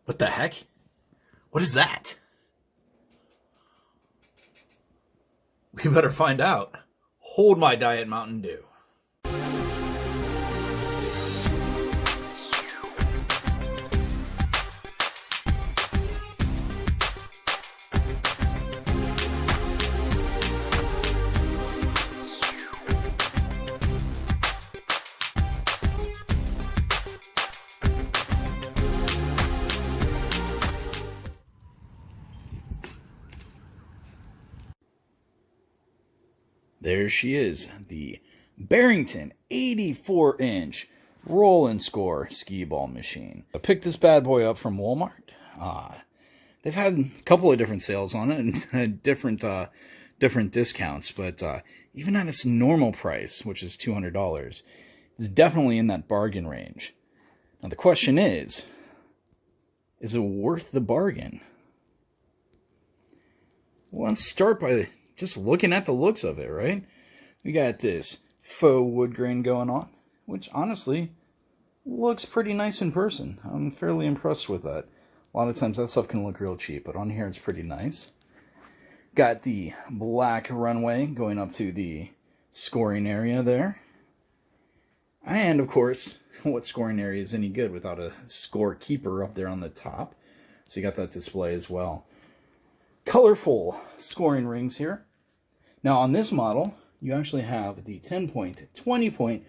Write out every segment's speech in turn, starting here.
What the heck? What is that? We better find out. Hold my Diet Mountain Dew. There she is, the Barrington 84-inch roll and score skee-ball machine. I picked this bad boy up from Walmart. They've had a couple of different sales on it and different discounts, but even at its normal price, which is $200, it's definitely in that bargain range. Now the question is it worth the bargain? Well, let's start by just looking at the looks of it, right? We got this faux wood grain going on, which honestly looks pretty nice in person. I'm fairly impressed with that. A lot of times that stuff can look real cheap, but on here it's pretty nice. Got the black runway going up to the scoring area there. And of course, what scoring area is any good without a score keeper up there on the top? So you got that display as well. Colorful scoring rings here. Now on this model, you actually have the 10-point, 20-point,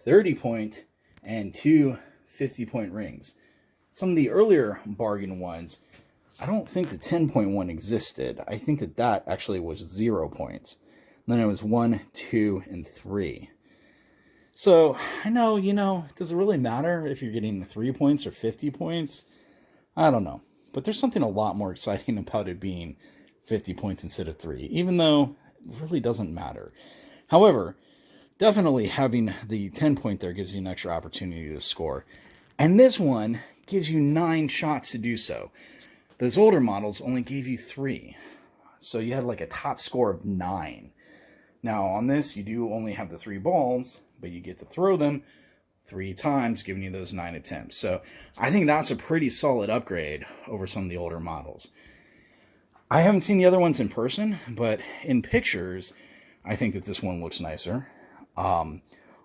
30-point, and two 50-point rings. Some of the earlier bargain ones, I don't think the 10-point one existed. I think that actually was 0 points. And then it was 1, 2, and 3. So I know, does it really matter if you're getting the 3 points or 50 points? I don't know. But there's something a lot more exciting about it being 50 points instead of 3, even though it really doesn't matter. However, definitely having the 10-point there gives you an extra opportunity to score. And this one gives you 9 shots to do so. Those older models only gave you 3. So you had like a top score of 9. Now on this, you do only have the 3 balls, but you get to throw them 3 times, giving you those 9 attempts. So I think that's a pretty solid upgrade over some of the older models. I haven't seen the other ones in person, but in pictures, I think that this one looks nicer. I'll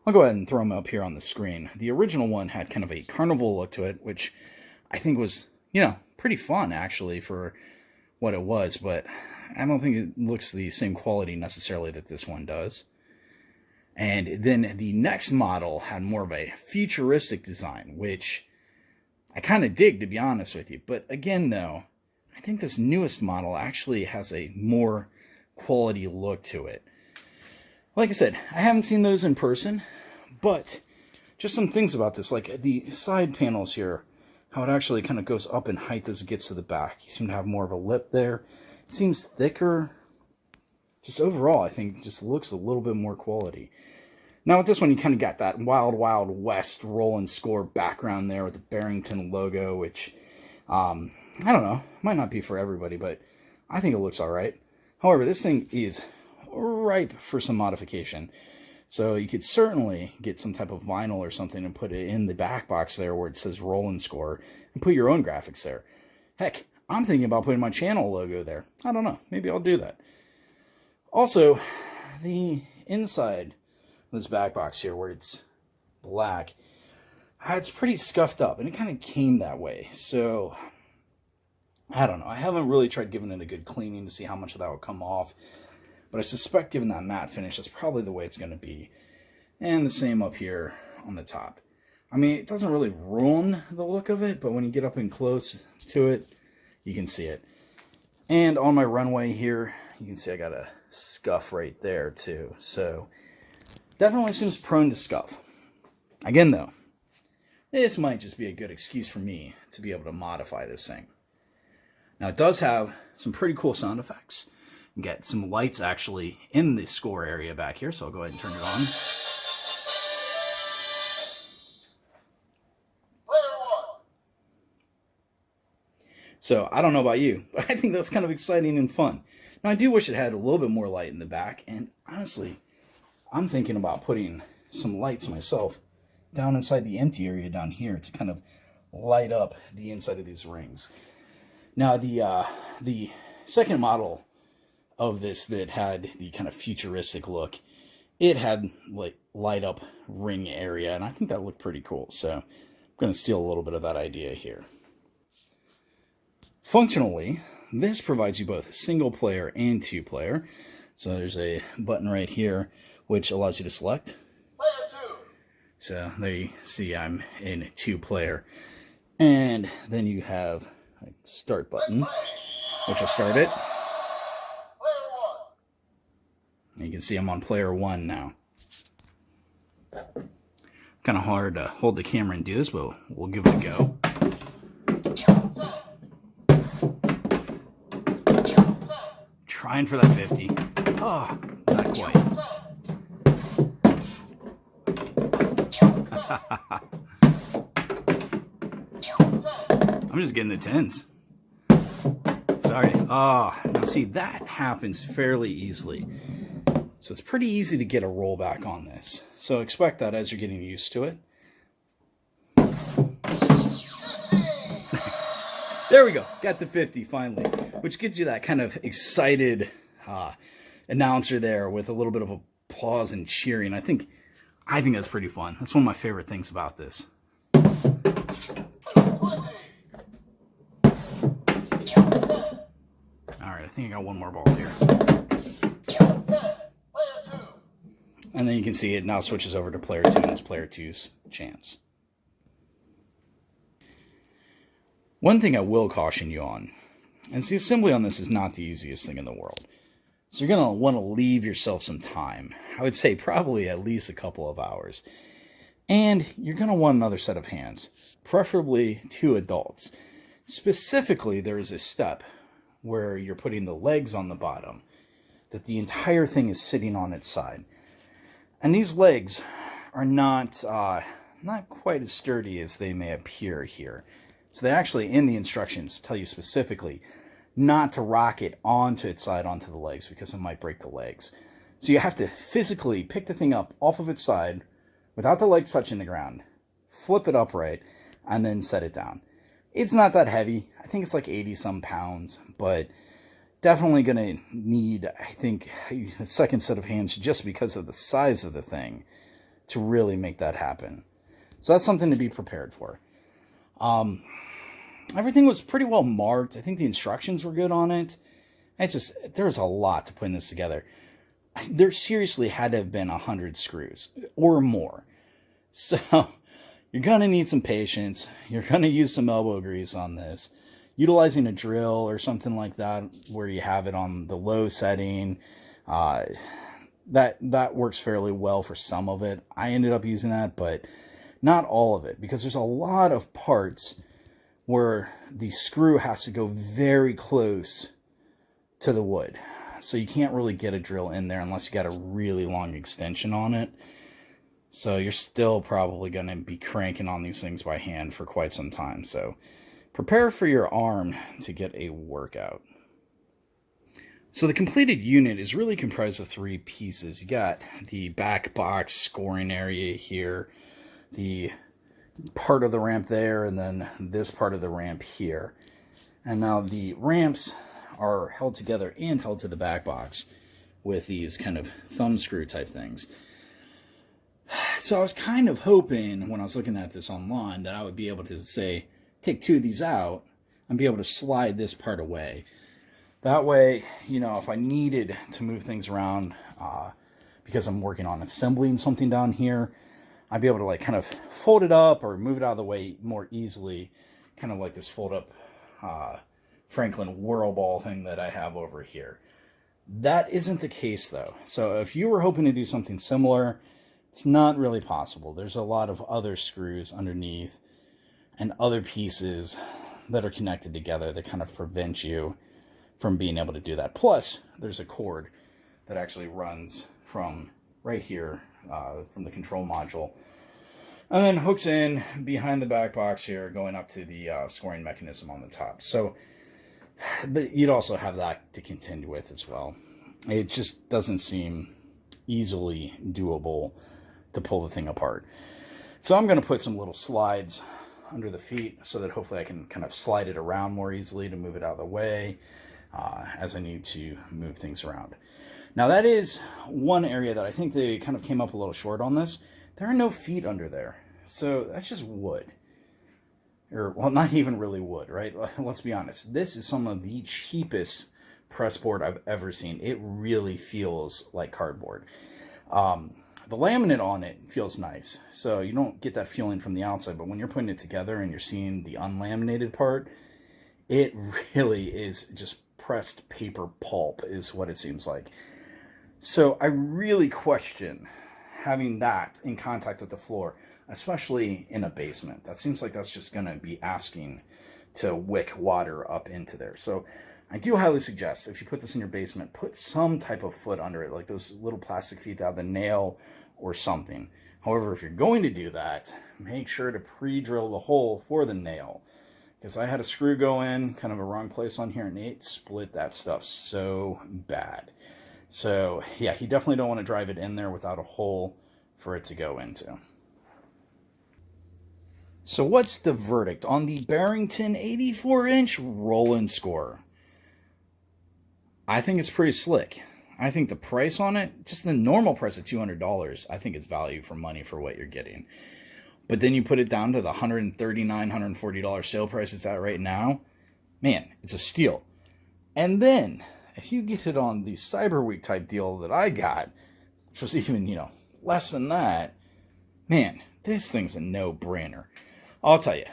go ahead and throw them up here on the screen. The original one had kind of a carnival look to it, which I think was, pretty fun actually for what it was, but I don't think it looks the same quality necessarily that this one does. And then the next model had more of a futuristic design, which I kind of dig, to be honest with you. But again, though, I think this newest model actually has a more quality look to it. Like I said, I haven't seen those in person, but just some things about this, like the side panels here, how it actually kind of goes up in height as it gets to the back. You seem to have more of a lip there. It seems thicker. Just overall, I think just looks a little bit more quality. Now with this one, you kind of got that Wild Wild West roll and score background there with the Barrington logo, which, I don't know, might not be for everybody, but I think it looks all right. However, this thing is ripe for some modification. So you could certainly get some type of vinyl or something and put it in the back box there where it says roll and score and put your own graphics there. Heck, I'm thinking about putting my channel logo there. I don't know. Maybe I'll do that. Also, the inside of this back box here where it's black, it's pretty scuffed up, and it kind of came that way. So, I don't know. I haven't really tried giving it a good cleaning to see how much of that will come off. But I suspect given that matte finish, that's probably the way it's going to be. And the same up here on the top. I mean, it doesn't really ruin the look of it, but when you get up and close to it, you can see it. And on my runway here, you can see I got a scuff right there too. So definitely seems prone to scuff. Again though, this might just be a good excuse for me to be able to modify this thing. Now it does have some pretty cool sound effects. You get some lights actually in the score area back here, so I'll go ahead and turn it on. So I don't know about you, but I think that's kind of exciting and fun. Now I do wish it had a little bit more light in the back, and honestly, I'm thinking about putting some lights myself down inside the empty area down here to kind of light up the inside of these rings. Now, the second model of this that had the kind of futuristic look, it had like light up ring area, and I think that looked pretty cool. So I'm going to steal a little bit of that idea here. Functionally, this provides you both single player and two player. So there's a button right here which allows you to select. So there you see I'm in two player. And then you have a start button, which will start it. And you can see I'm on player one now. Kind of hard to hold the camera and do this, but we'll give it a go. Trying for that 50. Oh, not quite. I'm just getting the 10s. Sorry. Oh, now see, that happens fairly easily. So it's pretty easy to get a rollback on this. So expect that as you're getting used to it. There we go. Got the 50 finally, which gives you that kind of excited announcer there with a little bit of applause and cheering. I think that's pretty fun. That's one of my favorite things about this. Alright, I think I got one more ball here. And then you can see it now switches over to player 2, and it's player 2's chance. One thing I will caution you on, and the assembly on this is not the easiest thing in the world. So you're going to want to leave yourself some time. I would say probably at least a couple of hours. And you're going to want another set of hands, preferably 2 adults. Specifically, there is a step where you're putting the legs on the bottom, that the entire thing is sitting on its side. And these legs are not quite as sturdy as they may appear here. So they actually, in the instructions, tell you specifically not to rock it onto its side onto the legs because it might break the legs. So you have to physically pick the thing up off of its side without the legs touching the ground, flip it upright, and then set it down. It's not that heavy. I think it's like 80-some pounds, but definitely going to need, I think, a second set of hands just because of the size of the thing to really make that happen. So that's something to be prepared for. Everything was pretty well marked. I think the instructions were good on it. There was a lot to putting this together. There seriously had to have been 100 screws or more. So you're going to need some patience. You're going to use some elbow grease on this. Utilizing a drill or something like that where you have it on the low setting, that works fairly well for some of it. I ended up using that, but not all of it, because there's a lot of parts where the screw has to go very close to the wood. So you can't really get a drill in there unless you got a really long extension on it. So you're still probably going to be cranking on these things by hand for quite some time. So prepare for your arm to get a workout. So the completed unit is really comprised of 3 pieces. You got the back box scoring area here, the part of the ramp there, and then this part of the ramp here. And now the ramps are held together and held to the back box with these kind of thumb screw type things. So I was kind of hoping when I was looking at this online that I would be able to say, take 2 of these out and be able to slide this part away. That way, you know, if I needed to move things around because I'm working on assembling something down here, I'd be able to like kind of fold it up or move it out of the way more easily, kind of like this fold up Franklin whirl ball thing that I have over here. That isn't the case though. So if you were hoping to do something similar, it's not really possible. There's a lot of other screws underneath and other pieces that are connected together that kind of prevent you from being able to do that. Plus, there's a cord that actually runs from right here, from the control module, and then hooks in behind the back box here, going up to the scoring mechanism on the top. So, but you'd also have that to contend with as well. It just doesn't seem easily doable to pull the thing apart. So I'm going to put some little slides under the feet so that hopefully I can kind of slide it around more easily to move it out of the way as I need to move things around. Now that is one area that I think they kind of came up a little short on this. There are no feet under there. So that's just wood. Or, well, not even really wood, right? Let's be honest. This is some of the cheapest press board I've ever seen. It really feels like cardboard. The laminate on it feels nice, so you don't get that feeling from the outside, but when you're putting it together and you're seeing the unlaminated part, it really is just pressed paper pulp is what it seems like. So I really question having that in contact with the floor, especially in a basement. That seems like that's just going to be asking to wick water up into there. So I do highly suggest if you put this in your basement, put some type of foot under it, like those little plastic feet that have the nail or something. However, if you're going to do that, make sure to pre-drill the hole for the nail, because I had a screw go in kind of a wrong place on here and it split that stuff so bad. So yeah, you definitely don't want to drive it in there without a hole for it to go into. So what's the verdict on the Barrington 84-inch roll-in scorer? I think it's pretty slick. I think the price on it, just the normal price of $200, I think it's value for money for what you're getting. But then you put it down to the $139, $140 sale price it's at right now, man, it's a steal. And then, if you get it on the Cyber Week type deal that I got, which was even, less than that, man, this thing's a no-brainer. I'll tell you,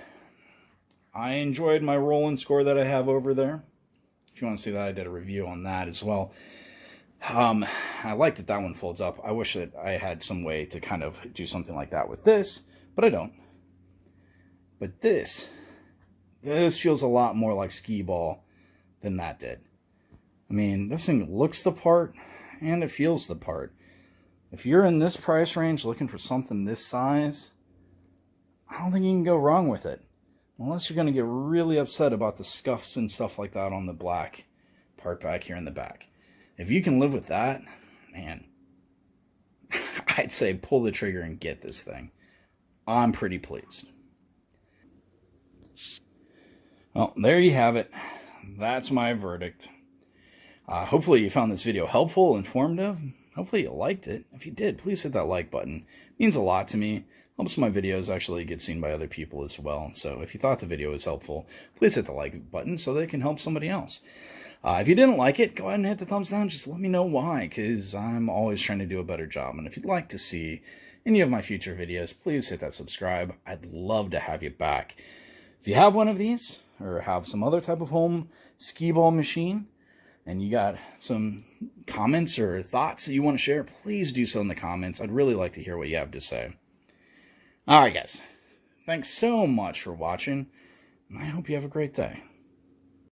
I enjoyed my roll-in score that I have over there. If you want to see that, I did a review on that as well. I like that one folds up. I wish that I had some way to kind of do something like that with this, but I don't. But this feels a lot more like skee-ball than that did. I mean, this thing looks the part, and it feels the part. If you're in this price range looking for something this size, I don't think you can go wrong with it. Unless you're going to get really upset about the scuffs and stuff like that on the black part back here in the back. If you can live with that, man, I'd say pull the trigger and get this thing. I'm pretty pleased. Well, there you have it. That's my verdict. Hopefully you found this video helpful, informative. Hopefully you liked it. If you did, please hit that like button. It means a lot to me. Helps my videos actually get seen by other people as well. So if you thought the video was helpful, please hit the like button so that it can help somebody else. If you didn't like it, go ahead and hit the thumbs down. Just let me know why, because I'm always trying to do a better job. And if you'd like to see any of my future videos, please hit that subscribe. I'd love to have you back. If you have one of these, or have some other type of home skee-ball machine, and you got some comments or thoughts that you want to share, please do so in the comments. I'd really like to hear what you have to say. Alright guys, thanks so much for watching, and I hope you have a great day.